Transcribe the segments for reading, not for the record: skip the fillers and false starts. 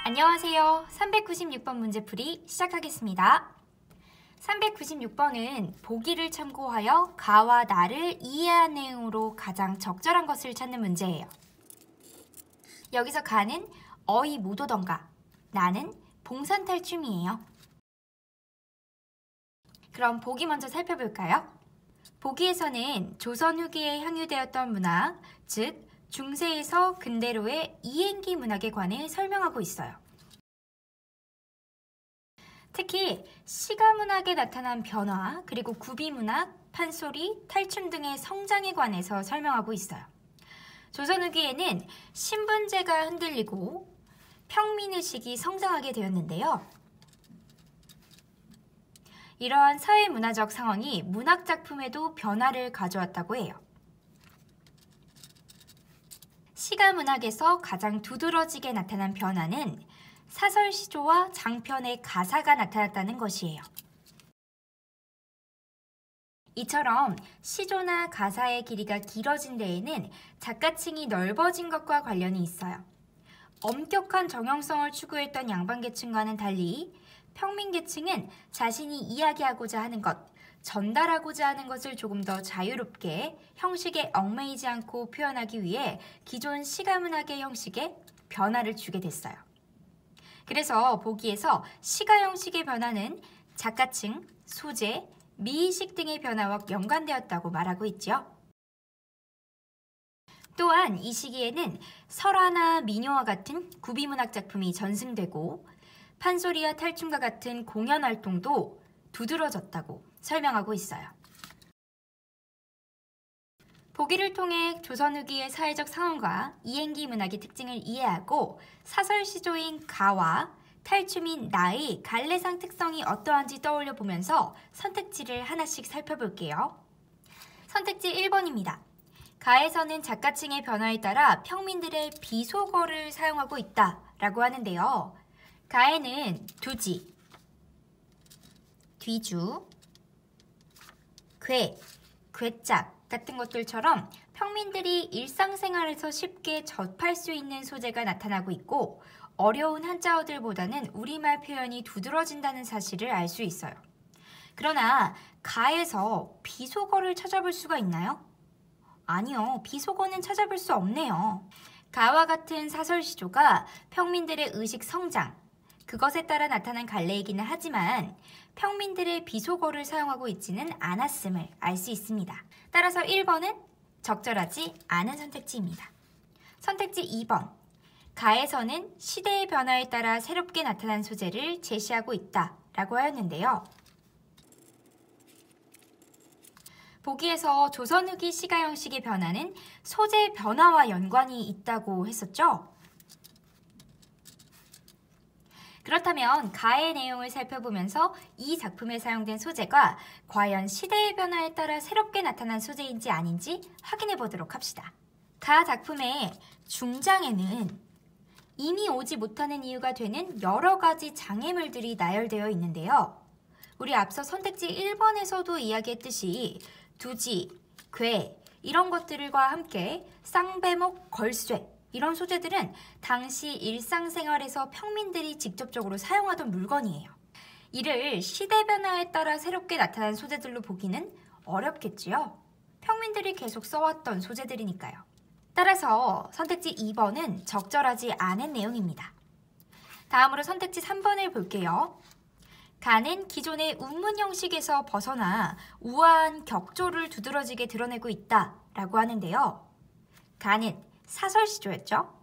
안녕하세요. 396번 문제풀이 시작하겠습니다. 396번은 보기를 참고하여 가와 나를 이해한 내용으로 가장 적절한 것을 찾는 문제예요. 여기서 가는 어이 못 오던가, 나는 봉선탈춤이에요. 그럼 보기 먼저 살펴볼까요? 보기에서는 조선 후기에 향유되었던 문학, 즉 중세에서 근대로의 이행기 문학에 관해 설명하고 있어요. 특히 시가문학에 나타난 변화, 그리고 구비문학, 판소리, 탈춤 등의 성장에 관해서 설명하고 있어요. 조선 후기에는 신분제가 흔들리고 평민의식이 성장하게 되었는데요. 이러한 사회문화적 상황이 문학작품에도 변화를 가져왔다고 해요. 시가문학에서 가장 두드러지게 나타난 변화는 사설시조와 장편의 가사가 나타났다는 것이에요. 이처럼 시조나 가사의 길이가 길어진 데에는 작가층이 넓어진 것과 관련이 있어요. 엄격한 정형성을 추구했던 양반계층과는 달리 평민계층은 자신이 이야기하고자 하는 것, 전달하고자 하는 것을 조금 더 자유롭게 형식에 얽매이지 않고 표현하기 위해 기존 시가문학의 형식에 변화를 주게 됐어요. 그래서 보기에서 시가 형식의 변화는 작가층, 소재, 미의식 등의 변화와 연관되었다고 말하고 있죠. 또한 이 시기에는 설화나 민요와 같은 구비문학 작품이 전승되고 판소리와 탈춤과 같은 공연 활동도 두드러졌다고 설명하고 있어요. 보기를 통해 조선 후기의 사회적 상황과 이행기 문학의 특징을 이해하고 사설시조인 가와 탈춤인 나의 갈래상 특성이 어떠한지 떠올려 보면서 선택지를 하나씩 살펴볼게요. 선택지 1번입니다. 가에서는 작가층의 변화에 따라 평민들의 비속어를 사용하고 있다라고 하는데요. 가에는 두지, 뒤주, 괴짝 같은 것들처럼 평민들이 일상생활에서 쉽게 접할 수 있는 소재가 나타나고 있고 어려운 한자어들보다는 우리말 표현이 두드러진다는 사실을 알 수 있어요. 그러나 가에서 비속어를 찾아볼 수가 있나요? 아니요, 비속어는 찾아볼 수 없네요. 가와 같은 사설시조가 평민들의 의식 성장, 그것에 따라 나타난 갈래이기는 하지만 평민들의 비속어를 사용하고 있지는 않았음을 알 수 있습니다. 따라서 1번은 적절하지 않은 선택지입니다. 선택지 2번. 가에서는 시대의 변화에 따라 새롭게 나타난 소재를 제시하고 있다라고 하였는데요. 보기에서 조선 후기 시가 형식의 변화는 소재 변화와 연관이 있다고 했었죠? 그렇다면 가의 내용을 살펴보면서 이 작품에 사용된 소재가 과연 시대의 변화에 따라 새롭게 나타난 소재인지 아닌지 확인해 보도록 합시다. 가 작품의 중장에는 이미 오지 못하는 이유가 되는 여러 가지 장애물들이 나열되어 있는데요. 우리 앞서 선택지 1번에서도 이야기했듯이 두지, 괴 이런 것들과 함께 쌍배목, 걸쇠 이런 소재들은 당시 일상생활에서 평민들이 직접적으로 사용하던 물건이에요. 이를 시대 변화에 따라 새롭게 나타난 소재들로 보기는 어렵겠지요. 평민들이 계속 써왔던 소재들이니까요. 따라서 선택지 2번은 적절하지 않은 내용입니다. 다음으로 선택지 3번을 볼게요. 가는 기존의 운문 형식에서 벗어나 우아한 격조를 두드러지게 드러내고 있다라고 하는데요. 가는 사설시조였죠.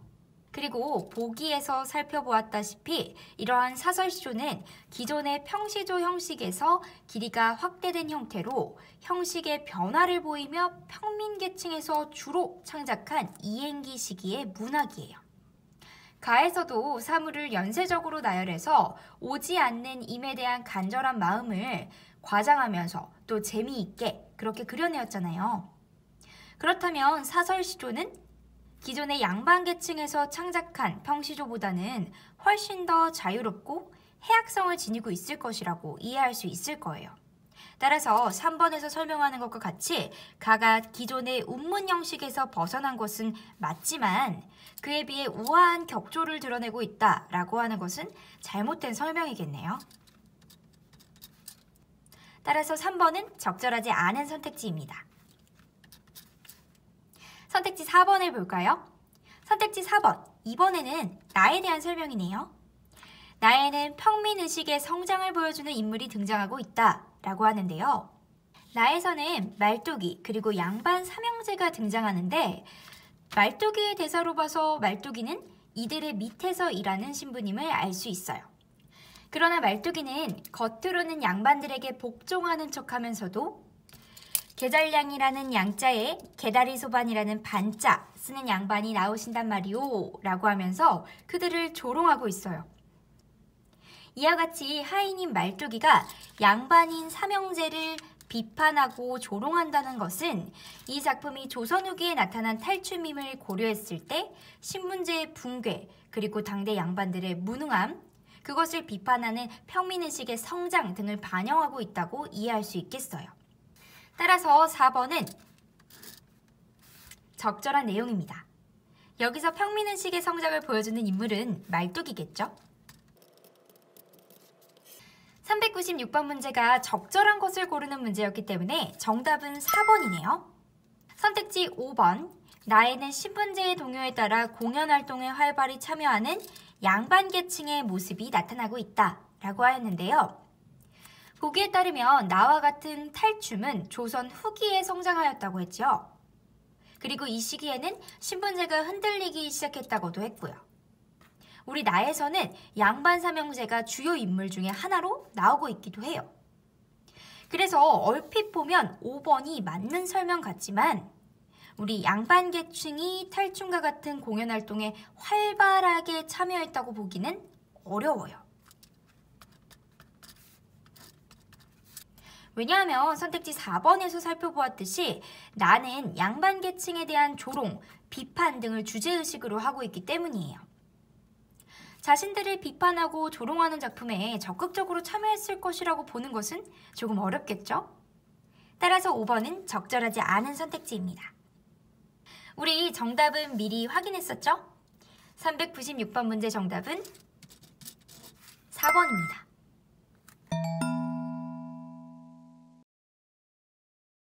그리고 보기에서 살펴보았다시피 이러한 사설시조는 기존의 평시조 형식에서 길이가 확대된 형태로 형식의 변화를 보이며 평민계층에서 주로 창작한 이행기 시기의 문학이에요. 가에서도 사물을 연쇄적으로 나열해서 오지 않는 임에 대한 간절한 마음을 과장하면서 또 재미있게 그렇게 그려내었잖아요. 그렇다면 사설시조는 기존의 양반계층에서 창작한 평시조보다는 훨씬 더 자유롭고 해학성을 지니고 있을 것이라고 이해할 수 있을 거예요. 따라서 3번에서 설명하는 것과 같이 가가 기존의 운문 형식에서 벗어난 것은 맞지만 그에 비해 우아한 격조를 드러내고 있다라고 하는 것은 잘못된 설명이겠네요. 따라서 3번은 적절하지 않은 선택지입니다. 선택지 4번을 볼까요? 선택지 4번, 이번에는 나에 대한 설명이네요. 나에는 평민의식의 성장을 보여주는 인물이 등장하고 있다 라고 하는데요. 나에서는 말뚝이 그리고 양반 삼형제가 등장하는데 말뚝이의 대사로 봐서 말뚝이는 이들의 밑에서 일하는 신부님을 알 수 있어요. 그러나 말뚝이는 겉으로는 양반들에게 복종하는 척하면서도 계잘량이라는 양자에 개다리 소반이라는 반자 쓰는 양반이 나오신단 말이오 라고 하면서 그들을 조롱하고 있어요. 이와 같이 하인인 말뚝이가 양반인 삼형제를 비판하고 조롱한다는 것은 이 작품이 조선 후기에 나타난 탈춤임을 고려했을 때 신분제의 붕괴 그리고 당대 양반들의 무능함, 그것을 비판하는 평민의식의 성장 등을 반영하고 있다고 이해할 수 있겠어요. 따라서 4번은 적절한 내용입니다. 여기서 평민의식의 성장을 보여주는 인물은 말뚝이겠죠? 396번 문제가 적절한 것을 고르는 문제였기 때문에 정답은 4번이네요. 선택지 5번, 나에는 신분제의 동요에 따라 공연활동에 활발히 참여하는 양반계층의 모습이 나타나고 있다 라고 하였는데요. 보기에 따르면 나와 같은 탈춤은 조선 후기에 성장하였다고 했죠. 그리고 이 시기에는 신분제가 흔들리기 시작했다고도 했고요. 우리 나에서는 양반 삼형제가 주요 인물 중에 하나로 나오고 있기도 해요. 그래서 얼핏 보면 5번이 맞는 설명 같지만 우리 양반계층이 탈춤과 같은 공연활동에 활발하게 참여했다고 보기는 어려워요. 왜냐하면 선택지 4번에서 살펴보았듯이 나는 양반계층에 대한 조롱, 비판 등을 주제의식으로 하고 있기 때문이에요. 자신들을 비판하고 조롱하는 작품에 적극적으로 참여했을 것이라고 보는 것은 조금 어렵겠죠? 따라서 5번은 적절하지 않은 선택지입니다. 우리 정답은 미리 확인했었죠? 396번 문제 정답은 4번입니다.